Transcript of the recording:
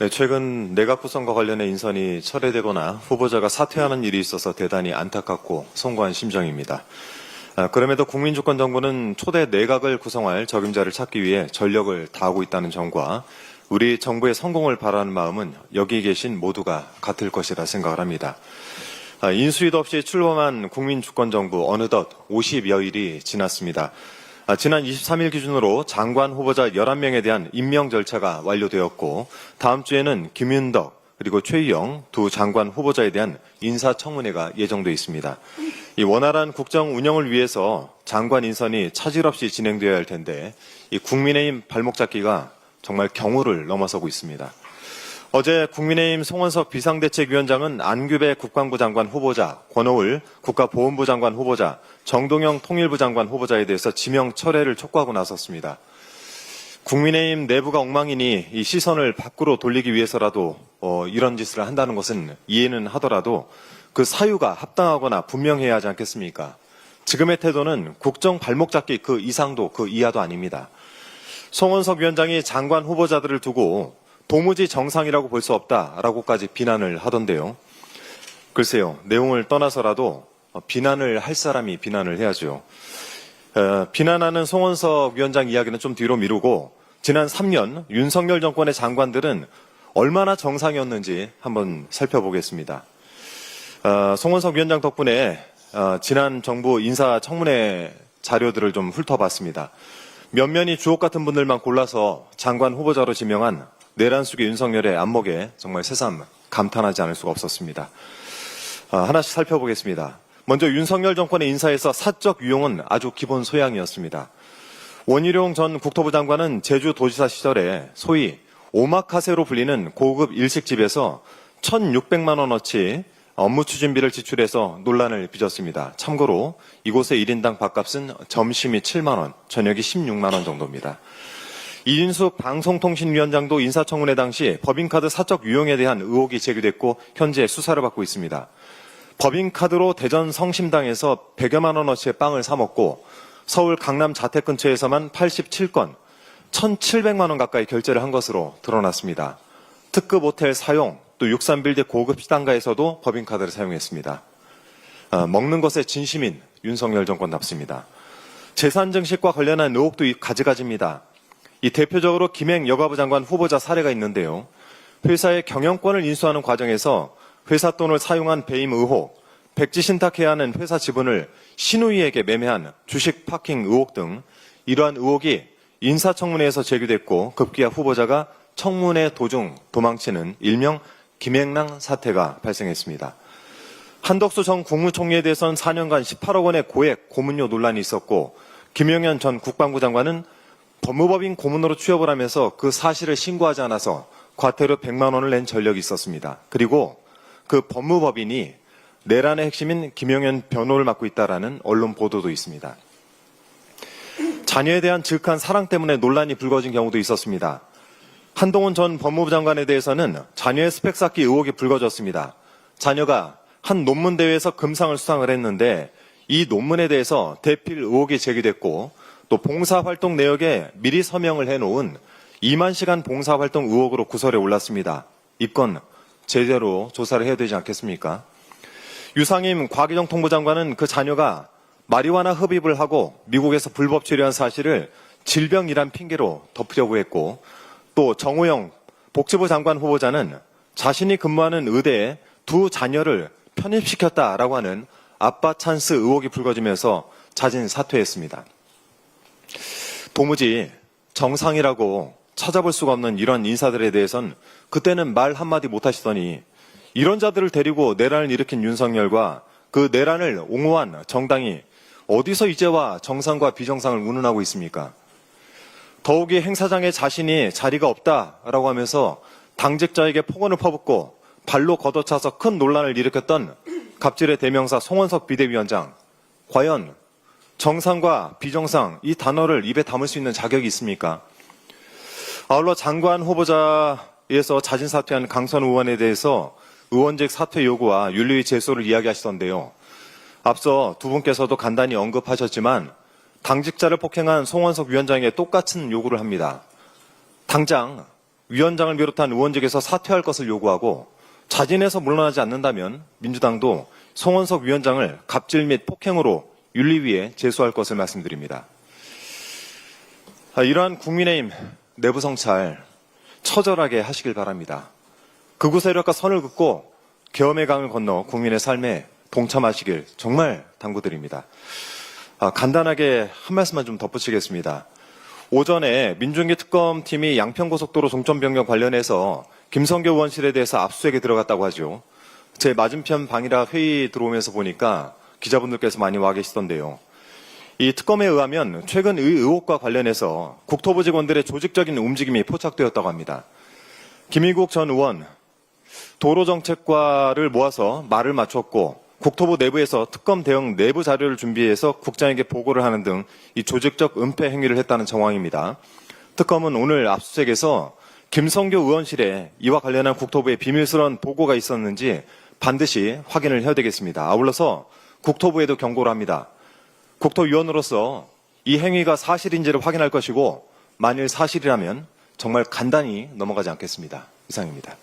네, 최근 내각 구성과 관련해 인선이 철회되거나 후보자가 사퇴하는 일이 있어서 대단히 안타깝고 송구한 심정입니다. 그럼에도 국민주권정부는 초대 내각을 구성할 적임자를 찾기 위해 전력을 다하고 있다는 점과 우리 정부의 성공을 바라는 마음은 여기 계신 모두가 같을 것이라 생각을 합니다. 인수위도 없이 출범한 국민주권정부 어느덧 50여일이 지났습니다. 지난 23일 기준으로 장관 후보자 11명에 대한 임명 절차가 완료되었고 다음 주에는 김윤덕 그리고 최희영 두 장관 후보자에 대한 인사청문회가 예정돼 있습니다. 이 원활한 국정 운영을 위해서 장관 인선이 차질 없이 진행되어야 할 텐데 이 국민의힘 발목 잡기가 정말 경우를 넘어서고 있습니다. 어제 국민의힘 송원석 비상대책위원장은 안규배 국방부 장관 후보자, 권오을 국가보훈부 장관 후보자, 정동영 통일부 장관 후보자에 대해서 지명 철회를 촉구하고 나섰습니다. 국민의힘 내부가 엉망이니 이 시선을 밖으로 돌리기 위해서라도 이런 짓을 한다는 것은 이해는 하더라도 그 사유가 합당하거나 분명해야 하지 않겠습니까? 지금의 태도는 국정 발목 잡기 그 이상도 그 이하도 아닙니다. 송원석 위원장이 장관 후보자들을 두고 도무지 정상이라고 볼 수 없다라고까지 비난을 하던데요. 글쎄요, 내용을 떠나서라도 비난을 할 사람이 비난을 해야죠. 비난하는 송원석 위원장 이야기는 좀 뒤로 미루고 지난 3년 윤석열 정권의 장관들은 얼마나 정상이었는지 한번 살펴보겠습니다. 송원석 위원장 덕분에 지난 정부 인사청문회 자료들을 좀 훑어봤습니다. 면면이 주옥 같은 분들만 골라서 장관 후보자로 지명한 내란숙의 윤석열의 안목에 정말 새삼 감탄하지 않을 수가 없었습니다. 하나씩 살펴보겠습니다. 먼저 윤석열 정권의 인사에서 사적 유용은 아주 기본 소양이었습니다. 원희룡 전 국토부 장관은 제주도지사 시절에 소위 오마카세로 불리는 고급 일식집에서 1,600만 원어치 업무 추진비를 지출해서 논란을 빚었습니다. 참고로 이곳의 1인당 밥값은 점심이 7만 원, 저녁이 16만 원 정도입니다. 이인숙 방송통신위원장도 인사청문회 당시 법인카드 사적 유용에 대한 의혹이 제기됐고 현재 수사를 받고 있습니다. 법인카드로 대전 성심당에서 100여만 원어치의 빵을 사 먹고 서울 강남 자택 근처에서만 87건, 1,700만 원 가까이 결제를 한 것으로 드러났습니다. 특급 호텔 사용, 또 63빌드 고급 시당가에서도 법인카드를 사용했습니다. 먹는 것에 진심인 윤석열 정권답습니다. 재산 증식과 관련한 의혹도 가지가지입니다. 이 대표적으로 김행 여가부 장관 후보자 사례가 있는데요. 회사의 경영권을 인수하는 과정에서 회사 돈을 사용한 배임 의혹, 백지 신탁해야 하는 회사 지분을 신우이에게 매매한 주식 파킹 의혹 등 이러한 의혹이 인사청문회에서 제기됐고 급기야 후보자가 청문회 도중 도망치는 일명 김행랑 사태가 발생했습니다. 한덕수 전 국무총리에 대해서는 4년간 18억 원의 고액 고문료 논란이 있었고 김영현 전 국방부 장관은 법무법인 고문으로 취업을 하면서 그 사실을 신고하지 않아서 과태료 100만 원을 낸 전력이 있었습니다. 그리고 그 법무법인이 내란의 핵심인 김영현 변호를 맡고 있다라는 언론 보도도 있습니다. 자녀에 대한 지극한 사랑 때문에 논란이 불거진 경우도 있었습니다. 한동훈 전 법무부 장관에 대해서는 자녀의 스펙 쌓기 의혹이 불거졌습니다. 자녀가 한 논문 대회에서 금상을 수상을 했는데 이 논문에 대해서 대필 의혹이 제기됐고 또 봉사활동 내역에 미리 서명을 해놓은 2만 시간 봉사활동 의혹으로 구설에 올랐습니다. 이 건 제대로 조사를 해야 되지 않겠습니까? 유상임 과기정통부 장관은 그 자녀가 마리화나 흡입을 하고 미국에서 불법 치료한 사실을 질병이란 핑계로 덮으려고 했고 또 정호영 복지부 장관 후보자는 자신이 근무하는 의대에 두 자녀를 편입시켰다라고 하는 아빠 찬스 의혹이 불거지면서 자진 사퇴했습니다. 도무지 정상이라고 찾아볼 수가 없는 이런 인사들에 대해선 그때는 말 한마디 못하시더니 이런 자들을 데리고 내란을 일으킨 윤석열과 그 내란을 옹호한 정당이 어디서 이제와 정상과 비정상을 운운하고 있습니까? 더욱이 행사장에 자신이 자리가 없다라고 하면서 당직자에게 폭언을 퍼붓고 발로 걷어차서 큰 논란을 일으켰던 갑질의 대명사 송원석 비대위원장, 과연 정상과 비정상 이 단어를 입에 담을 수 있는 자격이 있습니까? 아울러 장관 후보자에서 자진 사퇴한 강선 의원에 대해서 의원직 사퇴 요구와 윤리위 제소를 이야기하시던데요. 앞서 두 분께서도 간단히 언급하셨지만 당직자를 폭행한 송원석 위원장에게 똑같은 요구를 합니다. 당장 위원장을 비롯한 의원직에서 사퇴할 것을 요구하고 자진해서 물러나지 않는다면 민주당도 송원석 위원장을 갑질 및 폭행으로 윤리위에 제소할 것을 말씀드립니다. 이러한 국민의힘 내부 성찰 처절하게 하시길 바랍니다. 극우 세력과 선을 긋고 계엄의 강을 건너 국민의 삶에 동참하시길 정말 당부드립니다. 간단하게 한 말씀만 좀 덧붙이겠습니다. 오전에 민중기 특검팀이 양평고속도로 종점 변경 관련해서 김성교 의원실에 대해서 압수수색에 들어갔다고 하죠. 제 맞은편 방이라 회의 들어오면서 보니까 기자분들께서 많이 와 계시던데요. 이 특검에 의하면 최근 의혹과 관련해서 국토부 직원들의 조직적인 움직임이 포착되었다고 합니다. 김의국 전 의원 도로정책과를 모아서 말을 맞췄고 국토부 내부에서 특검 대응 내부 자료를 준비해서 국장에게 보고를 하는 등 이 조직적 은폐 행위를 했다는 정황입니다. 특검은 오늘 압수수색에서 김성교 의원실에 이와 관련한 국토부의 비밀스러운 보고가 있었는지 반드시 확인을 해야 되겠습니다. 아울러서 국토부에도 경고를 합니다. 국토위원으로서 이 행위가 사실인지를 확인할 것이고 만일 사실이라면 정말 간단히 넘어가지 않겠습니다. 이상입니다.